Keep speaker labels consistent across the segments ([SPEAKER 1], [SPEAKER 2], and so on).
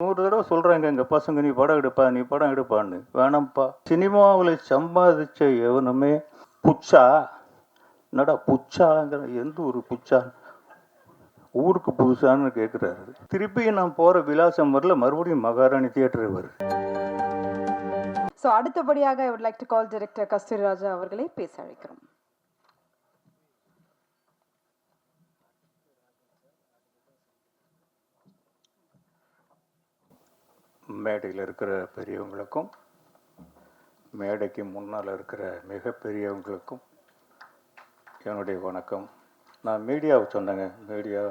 [SPEAKER 1] 100 தடவை சொல்கிறாங்க எங்கள் பசங்க, நீ படம் எடுப்பா, நீ படம் எடுப்பான்னு. வேணாம்ப்பா. சினிமாவில் சம்பாதிச்ச எவனுமே புச்சா, என்னடா புச்சாங்கிற, எந்த ஒரு புச்சா, ஊருக்கு புதுசான்னு கேட்குறாரு. திருப்பியும் நான் போகிற விலாசம் வரல, மறுபடியும் மகாராணி தியேட்டர் வருது.
[SPEAKER 2] ஸோ அடுத்தபடியாக I would like to call director Kasturi Raja அவர்களை பேச அழைக்கிறோம்.
[SPEAKER 1] மேடையில் இருக்கிற பெரியவங்களுக்கும் மேடைக்கு முன்னால் இருக்கிற மிகப்பெரியவங்களுக்கும் என்னுடைய வணக்கம். நான் மீடியாவை சொன்னேங்க. மீடியா,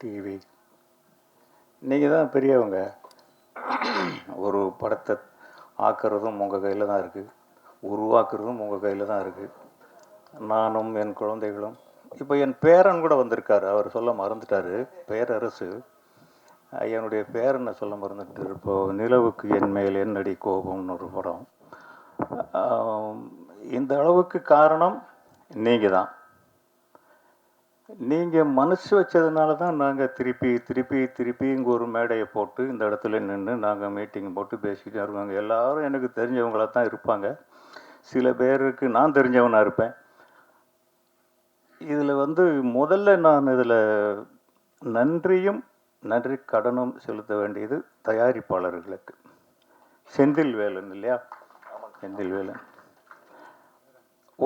[SPEAKER 1] டிவி, நீங்கள் தான் பெரியவங்க. ஒரு படத்தை ஆக்கிறதும் உங்கள் கையில் தான் இருக்குது, உருவாக்குறதும் உங்கள் கையில் தான் இருக்குது. நானும் என் குழந்தைகளும், இப்போ என் பேரன் கூட வந்திருக்காரு, அவர் சொல்ல மறந்துட்டார், பேரரசு. என்னுடைய பேரனை சொல்ல மறந்துட்டு. இப்போது நிலவுக்கு என் மேல் என்னடி கோபம்னு ஒரு படம். இந்த அளவுக்கு காரணம் நீங்கள் தான். நீங்கள் மனசு வச்சதுனால தான் நாங்கள் திருப்பி இங்கே ஒரு மேடையை போட்டு இந்த இடத்துல நின்று நாங்கள் மீட்டிங் போட்டு பேசிக்கிட்டே இருக்காங்க. எல்லோரும் எனக்கு தெரிஞ்சவங்களாக தான் இருப்பாங்க. சில பேருக்கு நான் தெரிஞ்சவனாக இருப்பேன். இதில் முதல்ல நான் இதில் நன்றி கடனும் செலுத்த வேண்டியது தயாரிப்பாளர்களுக்கு. செந்தில் வேலன் இல்லையா? செந்தில் வேலன்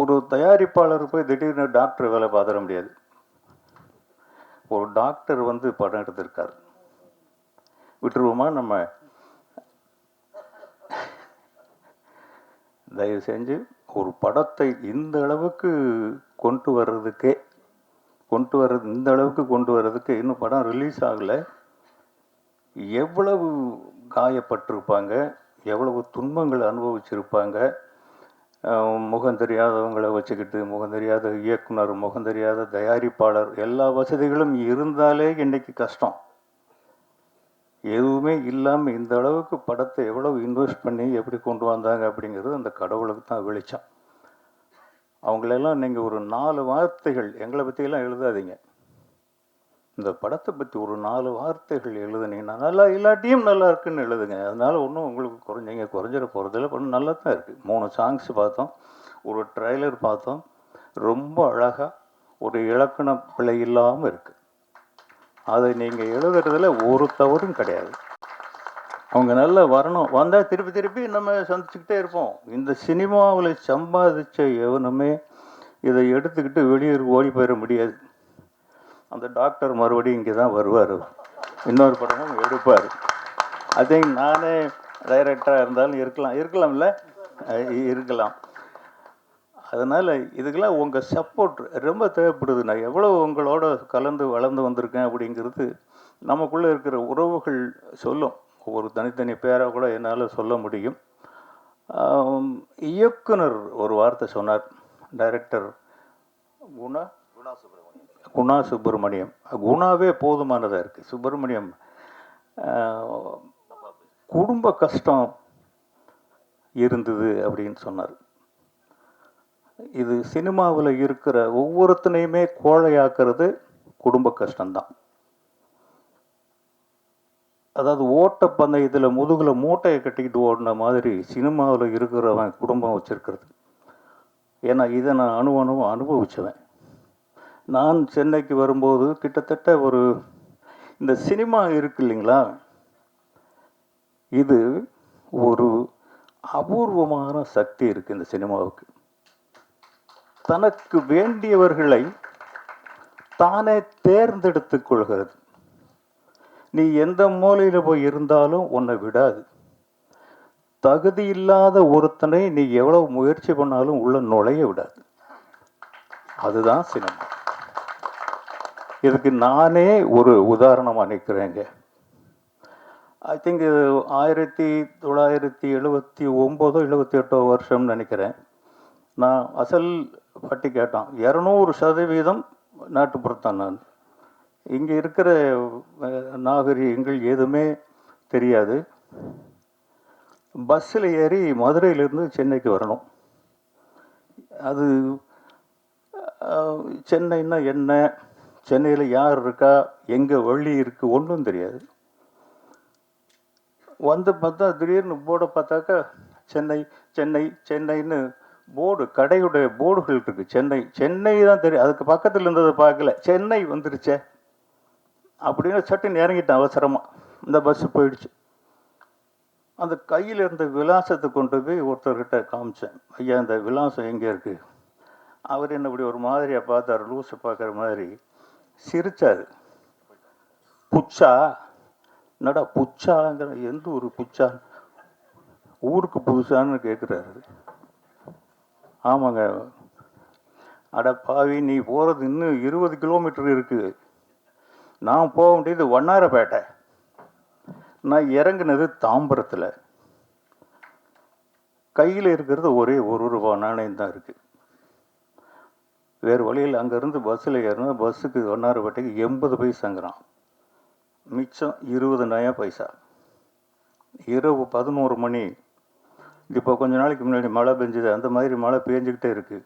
[SPEAKER 1] ஒரு தயாரிப்பாளர் போய் திடீர்னு டாக்டர் வேலை பார்த்துட முடியாது. ஒரு டாக்டர் படம் எடுத்திருக்கார், விட்டுருவோமா நம்ம? தயவு செஞ்சு ஒரு படத்தை இந்த அளவுக்கு இந்த அளவுக்கு கொண்டு வர்றதுக்கு இன்னும் படம் ரிலீஸ் ஆகலை. எவ்வளவு காயப்பட்டிருப்பாங்க, எவ்வளவு துன்பங்கள் அனுபவிச்சிருப்பாங்க. முகம் தெரியாதவங்களை வச்சுக்கிட்டு, முகம் தெரியாத இயக்குனர், முகம் தெரியாத தயாரிப்பாளர், எல்லா வசதிகளும் இருந்தாலே இன்றைக்கி கஷ்டம். எதுவுமே இல்லாமல் இந்த அளவுக்கு படத்தை எவ்வளவு இன்வெஸ்ட் பண்ணி எப்படி கொண்டு வந்தாங்க அப்படிங்கிறது அந்த கடவுளுக்கு தான் வெளிச்சம். அவங்களெல்லாம் நீங்கள் ஒரு 4 வார்த்தைகள் எங்களை பற்றியெல்லாம் எழுதாதீங்க. இந்த படத்தை பற்றி ஒரு 4 வார்த்தைகள் எழுதுனீங்கன்னா, நல்லா இல்லாட்டியும் நல்லா இருக்குன்னு எழுதுங்க. அதனால் ஒன்றும் உங்களுக்கு குறைஞ்சிட போகிறதில்ல. கொஞ்சம் நல்லா தான் இருக்குது. 3 சாங்ஸ் பார்த்தோம், ஒரு ட்ரைலர் பார்த்தோம். ரொம்ப அழகாக ஒரு இலக்கண பிழை இல்லாமல் இருக்குது. அதை நீங்கள் எழுதுறதுல ஒரு தவறும் கிடையாது. அவங்க நல்லா வரணும், வந்தால் திருப்பி நம்ம சந்திச்சுக்கிட்டே இருப்போம். இந்த சினிமாவில் சம்பாதிச்ச எவனுமே இதை எடுத்துக்கிட்டு வெளியூர் ஓடி போயிட முடியாது. அந்த டாக்டர் மறுபடியும் இங்கே தான் வருவார், இன்னொரு படமும் எடுப்பார். அதே நானே டைரக்டராக இருந்தாலும் இருக்கலாம்ல, இருக்கலாம். அதனால் இதுக்கெல்லாம் உங்கள் சப்போர்ட் ரொம்ப தேவைப்படுது. நான் எவ்வளோ உங்களோட கலந்து வளர்ந்து வந்திருக்கேன் அப்படிங்கிறது நமக்குள்ளே இருக்கிற உறவுகள் சொல்லும். ஒவ்வொரு தனித்தனி பேராக கூட என்னால் சொல்ல முடியும். இயக்குனர் ஒரு வார்த்தை சொன்னார், டைரக்டர் குணா சுப்பிரமணியம். குணாவே போதுமானதாக இருக்குது. சுப்பிரமணியம் குடும்ப கஷ்டம் இருந்தது அப்படின்னு சொன்னார். இது சினிமாவில் இருக்கிற ஒவ்வொருத்தனையுமே கோழையாக்குறது குடும்ப கஷ்டம்தான். அதாவது ஓட்டப்பந்தயத்தில் முதுகில் மூட்டையை கட்டிக்கிட்டு ஓடின மாதிரி சினிமாவில் இருக்கிறவன் குடும்பம் வச்சுருக்கிறது. ஏன்னா இதை நான் அனுபவிச்சவன். நான் சென்னைக்கு வரும்போது கிட்டத்தட்ட இந்த சினிமா இருக்கு இல்லைங்களா, இது ஒரு அபூர்வமான சக்தி இருக்குது இந்த சினிமாவுக்கு. தனக்கு வேண்டியவர்களை தானே தேர்ந்தெடுத்து கொள்கிறது. நீ எந்த மூலையில் போய் இருந்தாலும் உன்னை விடாது. தகுதி இல்லாத ஒருத்தனை நீ எவ்வளவு முயற்சி பண்ணாலும் உள்ள நுழைய விடாது. அதுதான் சினிமா. இதுக்கு நானே ஒரு உதாரணமாக நிற்கிறேங்க. ஐ திங்க் இது 1979 78 வருஷம்னு நினைக்கிறேன். நான் அசல் பட்டி கேட்டான். 200% நாட்டுப்புறத்தான். நான் இங்கே இருக்கிற நாகரிகங்கள் எதுவுமே தெரியாது. பஸ்ஸில் ஏறி மதுரையிலேருந்து சென்னைக்கு வரணும். அது சென்னைன்னா என்ன, சென்னையில் யார் இருக்கா, எங்கே வழி இருக்குது, ஒன்றும் தெரியாது. வந்து பார்த்தா திடீர்னு போர்டை பார்த்தாக்கா சென்னை சென்னை சென்னைன்னு போர்டு, கடையுடைய போர்டுகள் இருக்குது. சென்னை சென்னை தான் தெரியும், அதுக்கு பக்கத்தில் இருந்ததை பார்க்கல, சென்னை வந்துருச்சே அப்படின்னு சட்டுன்னு இறங்கிட்டேன் அவசரமாக. இந்த பஸ்ஸு போயிடுச்சு. அந்த கையில் இருந்த விலாசத்தை கொண்டு போய் ஒருத்தர்கிட்ட காமிச்சேன். ஐயா, இந்த விலாசம் எங்கே இருக்குது? அவர் என்ன இப்படி ஒரு மாதிரியாக பார்த்தார், லூஸை பார்க்குற மாதிரி சிரிச்சார். புச்சா? என்னடா புச்சாங்கிற, எந்த ஊர் புச்சா? ஊருக்கு புதுசான்னு கேட்குறாரு. ஆமாங்க. அட பாவி, நீ போகிறது இன்னும் 20 கிலோமீட்டர் இருக்குது. நான் போக வேண்டியது வண்ணாரப்பேட்டை. நான் இறங்குனது தாம்பரத்தில். கையில் இருக்கிறது ஒரே ₹1 நாணயம் தான் இருக்குது. வேறு வழியில் அங்கேருந்து பஸ்ஸில் ஏறினா பஸ்ஸுக்கு வண்ணாரப்பேட்டைக்கு 80 பைசாங்கிறான். மிச்சம் 20 நயா பைசா. இரவு 11 மணி. இப்போ கொஞ்ச நாளைக்கு முன்னாடி மழை பெஞ்சுது, அந்த மாதிரி மழை பெஞ்சிக்கிட்டே இருக்குது.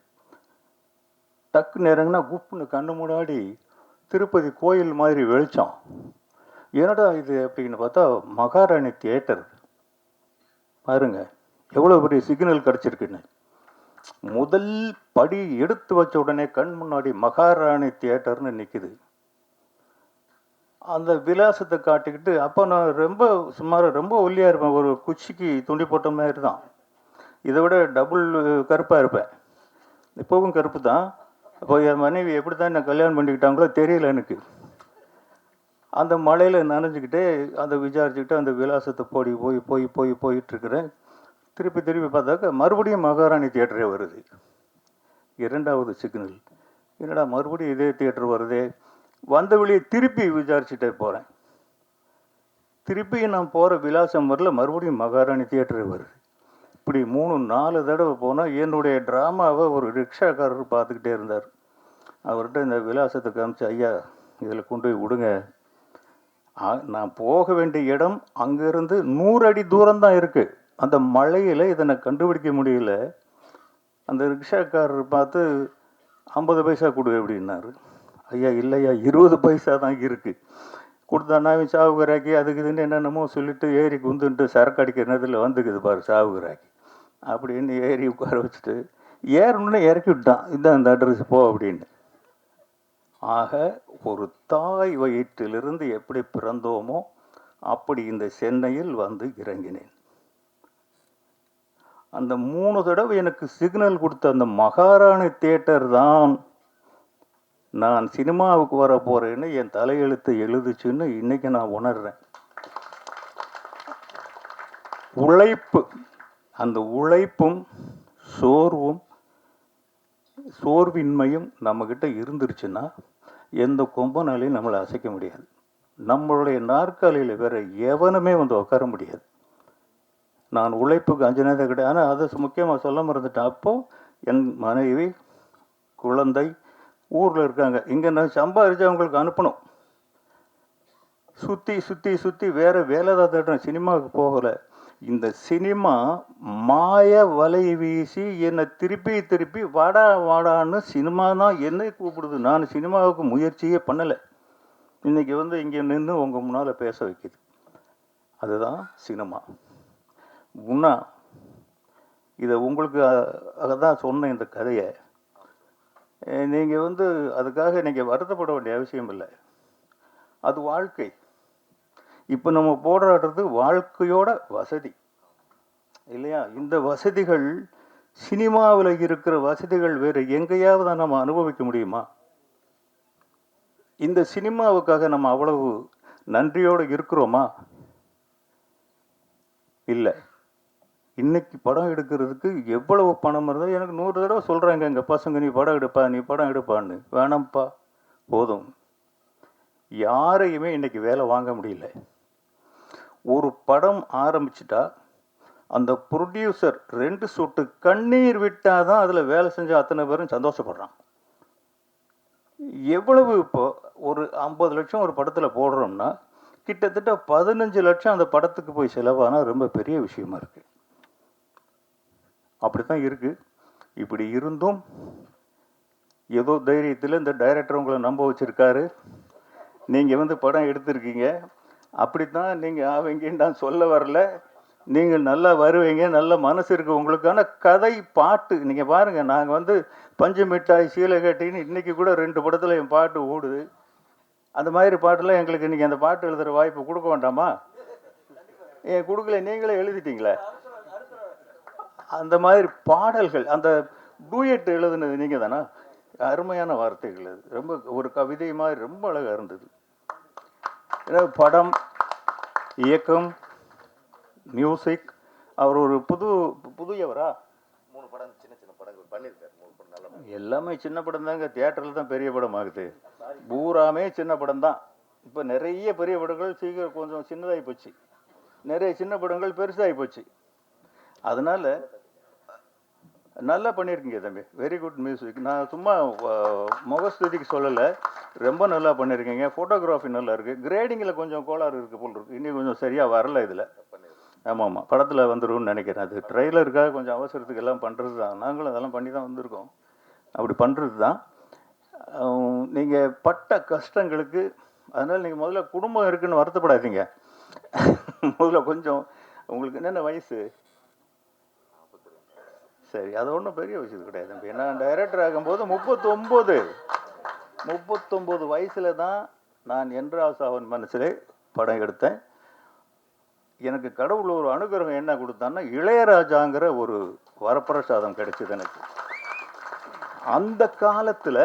[SPEAKER 1] டக்குன்னு இறங்குனா குப்புன்னு கண்ணு முன்னாடி திருப்பதி கோயில் மாதிரி வெளிச்சம். என்னடா இது அப்படின்னு பார்த்தா மகாராணி தியேட்டர். பாருங்க எவ்வளோ பெரிய சிக்னல் கிடச்சிருக்குன்னு. முதல் படி எடுத்து வச்ச உடனே கண் முன்னாடி மகாராணி தியேட்டர்னு நிற்குது. அந்த விலாசத்தை காட்டிக்கிட்டு, அப்போ நான் ரொம்ப ஒல்லியாக இருப்பேன், ஒரு குச்சிக்கு துண்டி போட்ட மாதிரி தான். இதை விட டபுள் கருப்பாக இருப்பேன். இப்போவும் கருப்பு தான். அப்போ என் மனைவி எப்படி தான் என்ன கல்யாணம் பண்ணிக்கிட்டாங்களோ தெரியல எனக்கு. அந்த மலையில் நனைஞ்சிக்கிட்டே அதை விசாரிச்சுக்கிட்டு அந்த விலாசத்தை போயிட்டுருக்கிறேன். திருப்பி பார்த்தாக்கா மறுபடியும் மகாராணி தியேட்டரே வருது. 2வது சிக்னல். என்னடா மறுபடியும் இதே தியேட்டர் வருதே. வந்த வழியை திருப்பி விசாரிச்சுட்டே போகிறேன். திருப்பி நான் போகிற விலாசம் வரல, மறுபடியும் மகாராணி தியேட்டரே வருது. இப்படி 3-4 தடவை போனால் என்னுடைய ட்ராமாவை ஒரு ரிக்ஷாக்காரர் பார்த்துக்கிட்டே இருந்தார். அவர்கிட்ட இந்த விலாசத்தை காமிச்சு, ஐயா இதில் கொண்டு போய் விடுங்க, நான் போக வேண்டிய இடம் அங்கேருந்து 100 அடி தூரம்தான் இருக்குது. அந்த மழையில் இதை நான் கண்டுபிடிக்க முடியல. அந்த ரிக்ஷாக்காரர் பார்த்து 50 பைசா கொடு அப்படின்னாரு. ஐயா இல்லையா, 20 பைசா தான் இருக்குது. கொடுத்தானா அவன் சாவுகராக்கி அதுக்கு இதுன்னு என்னென்னமோ சொல்லிட்டு ஏறி குந்துன்ட்டு சரக்கு அடிக்கிற நேரத்தில் வந்துக்குது பாரு சாவுகராக்கி அப்படின்னு ஏறி உட்கார வச்சுட்டு ஏறணுன்னு இறக்கி விட்டான். இதுதான் இந்த அட்ரஸ் போ அப்படின்னு. ஆக ஒரு தாய் வயிற்றிலிருந்து எப்படி பிறந்தோமோ அப்படி இந்த சென்னையில் வந்து இறங்கினேன். அந்த 3 தடவை எனக்கு சிக்னல் கொடுத்த அந்த மகாராணி தியேட்டர் தான் நான் சினிமாவுக்கு வர போறேன்னு என் தலையெழுத்து எழுதுச்சுன்னு இன்னைக்கு நான் உணர்றேன். உழைப்பு, அந்த உழைப்பும் சோர்வின்மையும் நம்மக்கிட்ட இருந்துருச்சுன்னா எந்த கொம்பனாலையும் நம்மளை அசைக்க முடியாது. நம்மளுடைய நாற்காலியில் வேற எவனுமே வந்து உட்கார முடியாது. நான் உழைப்புக்கு அஞ்சனதை கிடையாது. ஆனால் அதை முக்கியமாக சொல்ல மறந்துட்டேன். அப்போது என் மனைவி குழந்தை ஊரில் இருக்காங்க. இங்கே நான் சம்பாதிச்சு அவங்களுக்கு அனுப்பணும். சுற்றி வேறு வேலை தான் தேடுறேன், சினிமாவுக்கு போகலை. இந்த சினிமா மாய வலை வீசி என்னை திருப்பி வாடான்னு சினிமா தான் என்னை கூப்பிடுது. நான் சினிமாவுக்கு முயற்சியே பண்ணலை. இன்றைக்கி வந்து இங்கே நின்று உங்கள் முன்னால் பேச வைக்குது. அதுதான் சினிமா. முன்னா இதை உங்களுக்கு தான் சொன்ன இந்த கதையை நீங்கள் வந்து அதுக்காக நீங்கள் வருத்தப்பட வேண்டிய அவசியம் இல்லை. அது வாழ்க்கை. இப்போ நம்ம போராடுறது வாழ்க்கையோட வசதி இல்லையா? இந்த வசதிகள் சினிமாவில் இருக்கிற வசதிகள் வேறு எங்கேயாவது நம்ம அனுபவிக்க முடியுமா? இந்த சினிமாவுக்காக நம்ம அவ்வளவு நன்றியோடு இருக்கிறோமா? இல்லை. இன்னைக்கு படம் எடுக்கிறதுக்கு எவ்வளவு பணம் இருந்தால் எனக்கு 100 தடவை சொல்கிறாங்க எங்கள் பசங்க, நீ படம் எடுப்பான்னு. வேணாம்ப்பா, போதும். யாரையுமே இன்னைக்கு வேலை வாங்க முடியல. ஒரு படம் ஆரம்பிச்சிட்டா அந்த ப்ரொடியூசர் 2 சொட்டு கண்ணீர் விட்டால் தான் அதில் வேலை செஞ்ச அத்தனை பேரும் சந்தோஷப்படுறான். எவ்வளவு இப்போ ஒரு 50 லட்சம் ஒரு படத்தில் போடுறோம்னா கிட்டத்தட்ட 15 லட்சம் அந்த படத்துக்கு போய் செலவானால் ரொம்ப பெரிய விஷயமா இருக்குது. அப்படி தான் இருக்குது. இப்படி இருந்தும் ஏதோ தைரியத்தில் இந்த டைரக்டர் உங்களை நம்ப வச்சுருக்காரு, நீங்கள் வந்து படம் எடுத்திருக்கீங்க, அப்படித்தான் நீங்கள் ஆவீங்கன்னு நான் சொல்ல வரல. நீங்கள் நல்லா வருவீங்க, நல்ல மனசு இருக்குது உங்களுக்கான கதை பாட்டு. நீங்கள் பாருங்கள், நாங்கள் வந்து பஞ்சு மிட்டாய் சீலை கட்டின்னு இன்றைக்கி கூட 2 படத்தில் என் பாட்டு ஓடுது. அந்த மாதிரி பாட்டெல்லாம் எங்களுக்கு இன்றைக்கி அந்த பாட்டு எழுதுகிற வாய்ப்பு கொடுக்க வேண்டாமா? ஏன் கொடுக்கல, நீங்களே எழுதிட்டீங்களே. அந்த மாதிரி பாடல்கள், அந்த டூயட் எழுதுனது நீங்கள் தானே? அருமையான வார்த்தைகள் அது. ரொம்ப ஒரு கவிதை மாதிரி ரொம்ப அழகாக இருந்தது. ஏன்னா படம், இயக்கம், மியூசிக், அவர் ஒரு புதியவரா?
[SPEAKER 3] 3 படம் சின்ன சின்ன படங்கள் பண்ணியிருக்காரு. 3 படம் நல்ல படம்.
[SPEAKER 1] எல்லாமே சின்ன படம் தாங்க. தியேட்டரில் தான் பெரிய படம் ஆகுது. பூராமே சின்ன படம் தான். இப்போ நிறைய பெரிய படங்கள் சீக்கிரம் கொஞ்சம் சின்னதாகி போச்சு, நிறைய சின்ன படங்கள் பெருசாகி போச்சு. அதனால் நல்லா பண்ணியிருக்கீங்க தம்பி, வெரி குட் மியூசிக். நான் சும்மா முகஸ்துதிக்கு சொல்லலை, ரொம்ப நல்லா பண்ணியிருக்கீங்க. ஃபோட்டோகிராஃபி நல்லா இருக்குது. கிரேடிங்கில் கொஞ்சம் கோளாறு இருக்குது போல் இருக்குது, இன்னும் கொஞ்சம் சரியாக வரல இதில். ஆமாம், படத்தில் வந்துரும்னு நினைக்கிறேன். அது ட்ரெய்லருக்காக கொஞ்சம் அவசரத்துக்கு எல்லாம் பண்ணுறது தான். நாங்களும் அதெல்லாம் பண்ணி தான் வந்திருக்கோம். அப்படி பண்ணுறது தான். நீங்கள் பட்ட கஷ்டங்களுக்கு, அதனால் நீங்கள் முதல்ல குடும்பம் இருக்குதுன்னு வருத்தப்படாதீங்க. முதல்ல கொஞ்சம் உங்களுக்கு என்னென்ன வயசு? சரி, அது ஒன்றும் பெரிய விஷயம் கிடையாது தம்பி. நான் டைரக்டர் ஆகும்போது 39 வயசில் தான் நான் என்றாசாவன் மனசிலே படம் எடுத்தேன். எனக்கு கடவுள் ஒரு அனுகிரகம் என்ன கொடுத்தான்னா, இளையராஜாங்கிற ஒரு வரப்பிரசாதம் கிடைச்சது எனக்கு. அந்த காலத்தில்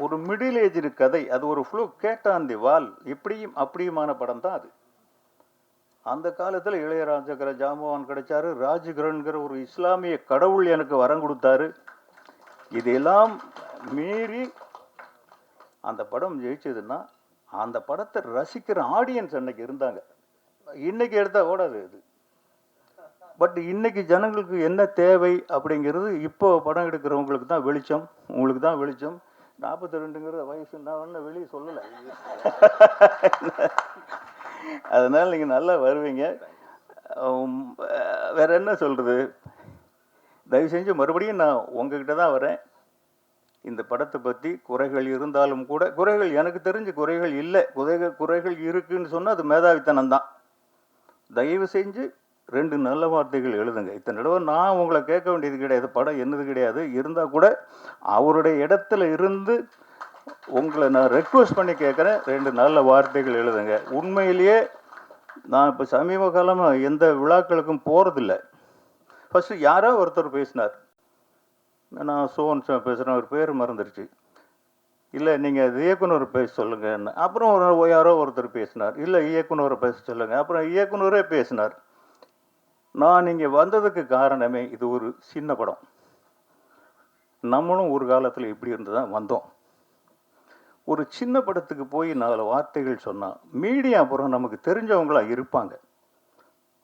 [SPEAKER 1] ஒரு மிடில் ஏஜ் கதை, அது ஒரு ஃப்ளூ கேட்டாந்தி வால், இப்படியும் அப்படியுமான படம் தான் அது. அந்த காலத்தில் இளையராஜாங்கிற ஜாம்பவான் கிடைச்சாரு, ராஜ்கிரன்கிற ஒரு இஸ்லாமிய கடவுள் எனக்கு வரம் கொடுத்தாரு. இதெல்லாம் மீறி அந்த படம் ஜெயிச்சதுன்னா, அந்த படத்தை ரசிக்கிற ஆடியன்ஸ் அன்னைக்கு இருந்தாங்க. இன்னைக்கு எடுத்தால் ஓடாது இது. பட் இன்னைக்கு ஜனங்களுக்கு என்ன தேவை அப்படிங்கிறது இப்போ படம் எடுக்கிறவங்களுக்கு தான் வெளிச்சம், உங்களுக்கு தான் வெளிச்சம். 42ங்கிற வயசு நான் ஒன்றும் வெளியே சொல்லலை. அதனால் நீங்கள் நல்லா வருவீங்க. வேற என்ன சொல்கிறது, தயவு செஞ்சு மறுபடியும் நான் உங்ககிட்ட தான் வரேன். இந்த படத்தை பற்றி குறைகள் இருந்தாலும் கூட, குறைகள் எனக்கு தெரிஞ்சு குறைகள் இல்லை. குறைகள் இருக்குன்னு சொன்னால் அது மேதாவித்தனம் தான். தயவு செஞ்சு 2 நல்ல வார்த்தைகள் எழுதுங்க. இத்தனை தடவை நான் உங்களை கேட்க வேண்டியது கிடையாது, படம் என்னது கிடையாது. இருந்தால் கூட அவருடைய இடத்துல இருந்து உங்களை நான் ரெக்வஸ்ட் பண்ணி கேட்குறேன், 2 நல்ல வார்த்தைகள் எழுதுங்க. உண்மையிலேயே நான் இப்போ சமீப காலமாக எந்த விழாக்களுக்கும் போகிறதில்ல. ஃபஸ்ட்டு யாரோ ஒருத்தர் பேசினார், நான் சோன் பேசுகிறேன், ஒரு பேர் மறந்துருச்சு. இல்லை நீங்கள் இயக்குனர் பேச சொல்லுங்கன்னு. அப்புறம் யாரோ ஒருத்தர் பேசினார், இல்லை இயக்குனரை பேச சொல்லுங்கள். அப்புறம் இயக்குனரே பேசினார். நான் இங்கே வந்ததுக்கு காரணமே, இது ஒரு சின்ன படம். நம்மளும் ஒரு காலத்தில் இப்படி இருந்து தான் வந்தோம். ஒரு சின்ன படத்துக்கு போய் 4 வார்த்தைகள் சொன்னால் மீடியா அப்புறம் நமக்கு தெரிஞ்சவங்களாம் இருப்பாங்க,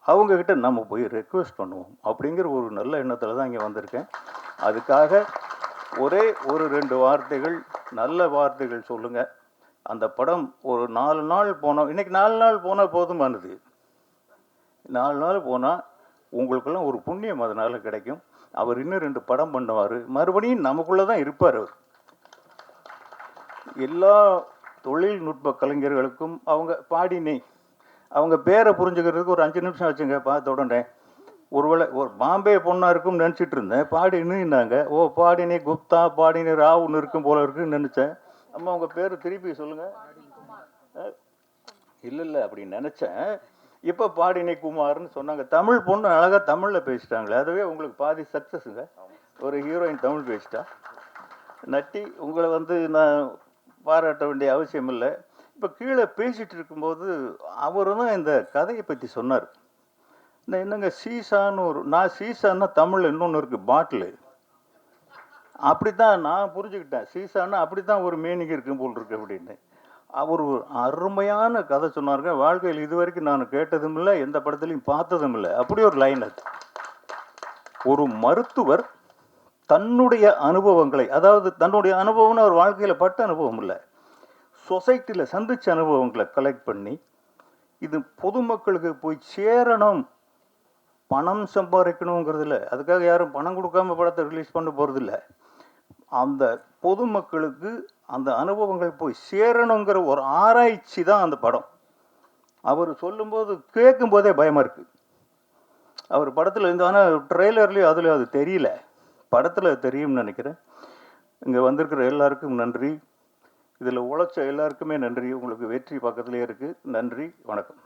[SPEAKER 1] அவங்கக்கிட்ட நம்ம போய் ரெக்வெஸ்ட் பண்ணுவோம் அப்படிங்கிற ஒரு நல்ல எண்ணத்தில் தான் இங்கே வந்திருக்கேன். அதுக்காக ஒரே ஒரு 2 வார்த்தைகள், நல்ல வார்த்தைகள் சொல்லுங்கள். அந்த படம் ஒரு 4 நாள் போனோம், இன்றைக்கி 4 நாள் போனால் போதுமானது. 4 நாள் போனால் உங்களுக்கெல்லாம் ஒரு புண்ணியம் அதனால் கிடைக்கும். அவர் இன்னும் 2 படம் பண்ணுவார், மறுபடியும் நமக்குள்ளே தான் இருப்பார் அவர். எல்லா தொழில்நுட்ப கலைஞர்களுக்கும் அவங்க பாடினே, அவங்க பேரை புரிஞ்சுக்கிறதுக்கு ஒரு 5 நிமிஷம் வச்சுங்க பார்த்த உடனே. ஒருவேளை ஒரு பாம்பே பொண்ணாக இருக்கும்னு நினச்சிட்டு இருந்தேன், பாடினுன்னாங்க. ஓ பாடினே குப்தா, பாடினே ராவுன்னு இருக்கும் போல இருக்குன்னு நினச்சேன். அம்மா உங்கள் பேர் திருப்பி சொல்லுங்கள். இல்லை அப்படின்னு நினச்சேன். இப்போ பாடினே குமார்னு சொன்னாங்க. தமிழ் பொண்ணு அழகாக தமிழில் பேசிட்டாங்களே, அதுவே உங்களுக்கு பாதி சக்ஸஸுங்க. ஒரு ஹீரோயின் தமிழ் பேசிட்டா. நட்டி, உங்களை வந்து நான் பாராட்ட வேண்டிய அவசியம் இல்லை. இப்போ கீழே பேசிகிட்டு இருக்கும்போது அவர் தான் இந்த கதையை பற்றி சொன்னார். நான் என்னங்க சீசான்னு நான் சீசான்னா தமிழ் இன்னொன்று இருக்குது, பாட்டிலு. அப்படி தான் நான் புரிஞ்சுக்கிட்டேன். சீசான்னா அப்படி தான் ஒரு மீனிங் இருக்கும் போல் இருக்கு அப்படின்னு. அவர் ஒரு அருமையான கதை சொன்னாருங்க. வாழ்க்கையில் இது வரைக்கும் நான் கேட்டதும் இல்லை, எந்த படத்துலையும் பார்த்ததும் இல்லை. அப்படி ஒரு லைன் அது. ஒரு மருத்துவர் தன்னுடைய அனுபவங்களை, அதாவது தன்னுடைய அனுபவம்னு அவர் வாழ்க்கையில் பட்ட அனுபவம் இல்லை, சொசைட்டியில் சந்தித்த அனுபவங்களை கலெக்ட் பண்ணி இது பொதுமக்களுக்கு போய் சேரணும், பணம் சம்பாதிக்கணுங்கிறதுல. அதுக்காக யாரும் பணம் கொடுக்காம படத்தை ரிலீஸ் பண்ண போகிறதில்ல. அந்த பொதுமக்களுக்கு அந்த அனுபவங்கள் போய் சேரணுங்கிற ஒரு ஆராய்ச்சி தான் அந்த படம். அவர் சொல்லும்போது கேட்கும்போதே பயமாக இருக்குது. அவர் படத்தில் இருந்து, ஆனால் ட்ரெய்லர்லேயும் அதில் அது தெரியல, படத்தில் தெரியும்னு நினைக்கிறேன். இங்கே வந்திருக்கிற எல்லாருக்கும் நன்றி, இதில் உழைச்ச எல்லாருக்குமே நன்றி. உங்களுக்கு வெற்றி பக்கத்துலேயே இருக்குது. நன்றி, வணக்கம்.